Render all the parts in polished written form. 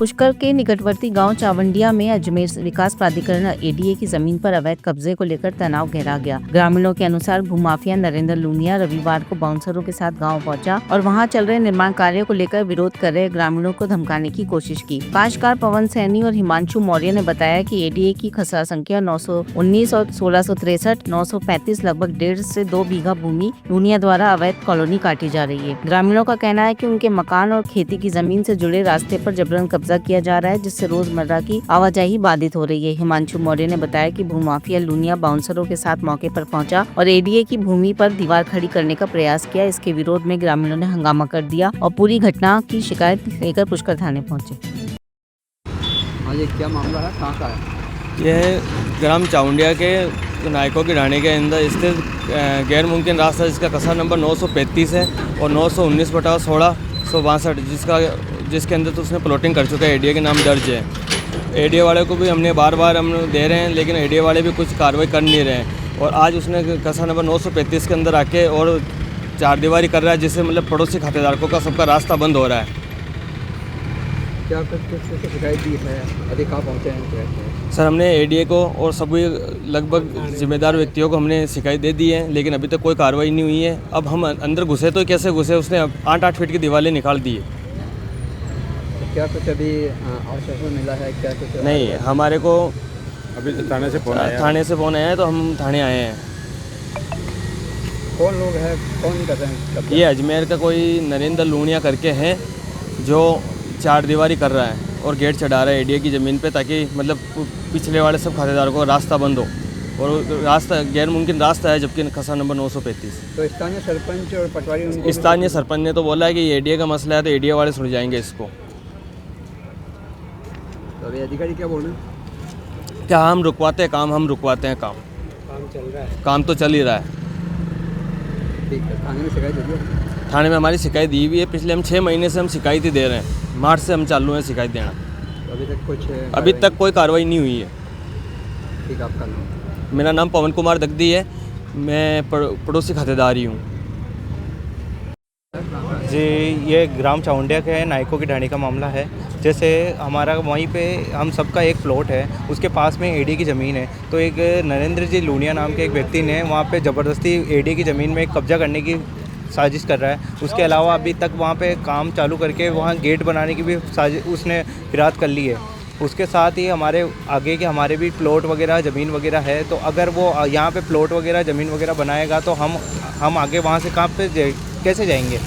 पुष्कर के निकटवर्ती गांव चावंडिया में अजमेर विकास प्राधिकरण एडीए की जमीन पर अवैध कब्जे को लेकर तनाव गहरा गया। ग्रामीणों के अनुसार भूमाफिया नरेंद्र लूनिया रविवार को बाउंसरों के साथ गांव पहुंचा और वहां चल रहे निर्माण कार्यों को लेकर विरोध कर रहे ग्रामीणों को धमकाने की कोशिश की। काश्तकार पवन सैनी और हिमांशु मौर्य ने बताया कि एडीए की खसरा संख्या 919 और 1663 935 लगभग 1.5 से 2 बीघा भूमि लूनिया द्वारा अवैध कॉलोनी काटी जा रही है। ग्रामीणों का कहना है कि उनके मकान और खेती की जमीन से जुड़े रास्ते पर जबरन कब्जा किया जा रहा है, जिससे रोजमर्रा की आवाजाही बाधित हो रही है। हिमांशु मौर्य ने बताया कि भूमाफिया लूनिया बाउंसरों के साथ मौके पर पहुंचा और एडीए की भूमि पर दीवार खड़ी करने का प्रयास किया। इसके विरोध में ग्रामीणों ने हंगामा कर दिया और पूरी घटना की शिकायत लेकर पुष्कर थाने पहुंचे। हाँ, ये क्या मामला है, कहाँ का है? यह ग्राम चावंडिया के नायकों की ढाणी के अंदर स्थित गैर मुमकिन रास्ता जिसका कसा नंबर 935 है और 919/1662 जिसके अंदर तो उसने प्लॉटिंग कर चुका है, एडीए के नाम दर्ज है। एडीए वाले को भी हमने बार हम दे रहे हैं, लेकिन एडीए वाले भी कुछ कार्रवाई कर नहीं रहे हैं। और आज उसने कसा नंबर 935 के अंदर आके और चार दीवारी कर रहा है, जिससे मतलब पड़ोसी खातेदारों का सबका रास्ता बंद हो रहा है। क्या कुछ शिकायत दी है, अभी कहाँ पहुँचे हैं? सर, हमने एडीए को और सभी लगभग जिम्मेदार व्यक्तियों को हमने शिकायत दे दी है, लेकिन अभी तक कोई कार्रवाई नहीं हुई है। अब हम अंदर घुसे तो कैसे घुसे, उसने 8-8 फीट की दीवारें निकाल दी है। क्या कुछ अभी आश्वासन मिला है? क्या कुछ नहीं, हमारे को अभी थाने से फोन आया है तो हम थाने आए हैं। कौन लोग हैं, कौन कर रहे हैं? ये अजमेर का कोई नरेंद्र लूनिया करके है, जो चार दीवारी कर रहा है और गेट चढ़ा रहा है एडीए की ज़मीन पे, ताकि मतलब पिछले वाले सब खातेदारों को रास्ता बंद हो। और रास्ता गैर मुमकिन रास्ता है, जबकि खसा नंबर 935। तो स्थानीय सरपंच और पटवारी, स्थानीय सरपंच ने तो बोला है कि ये एडीए का मसला है, तो एडीए वाले सुलझाएंगे इसको। तो अभी अधिकारी क्या बोल रहे हैं? क्या हम रुकवाते हैं काम? हम रुकवाते हैं काम चल रहा है, काम तो चल ही रहा है। ठीक है। थाने में शिकायत दे दी? थाने में हमारी शिकायत दी हुई है, पिछले हम 6 महीने से हम शिकायत ही दे रहे हैं। मार्च से हम चालू हैं शिकायत देना। तो अभी तक कोई कार्रवाई नहीं हुई है। ठीक है, आपका नाम? मेरा नाम पवन कुमार दगदी है, मैं पड़ोसी खातेदार ही हूँ। जी, ये ग्राम चावंडिया के नायकों की ढाणी का मामला है। जैसे हमारा वहीं पे हम सबका एक प्लॉट है, उसके पास में एडीए की ज़मीन है। तो एक नरेंद्र जी लूनिया नाम के एक व्यक्ति ने वहाँ पे ज़बरदस्ती एडीए की ज़मीन में कब्जा करने की साजिश कर रहा है। उसके अलावा अभी तक वहाँ पे काम चालू करके वहाँ गेट बनाने की भी साजिश उसने फिराद कर ली है। उसके साथ ही हमारे आगे के हमारे भी प्लॉट वगैरह ज़मीन वगैरह है, तो अगर वो यहाँ पे प्लॉट वगैरह ज़मीन वगैरह बनाएगा तो हम आगे वहाँ से कहाँ पे कैसे जाएंगे?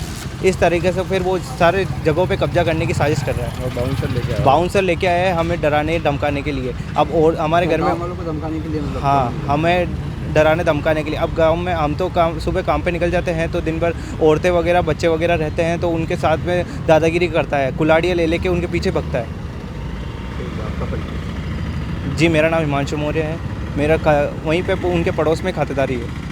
इस तरीके से फिर वो सारे जगहों पे कब्जा करने की साजिश कर रहा है। और बाउंसर लेके आए हैं हमें डराने धमकाने के लिए। अब और हमारे घर में वालों को धमकाने के लिए, मतलब? हाँ, हमें डराने धमकाने के लिए। अब गांव में हम तो सुबह काम पे निकल जाते हैं, तो दिन भर औरतें वगैरह बच्चे वगैरह रहते हैं, तो उनके साथ में दादागिरी करता है, कुल्हाड़ियाँ ले लेके उनके पीछे भगता है। जी, मेरा नाम हिमांशु मौर्य है। मेरा वहीं पे उनके पड़ोस में खातेदारी है।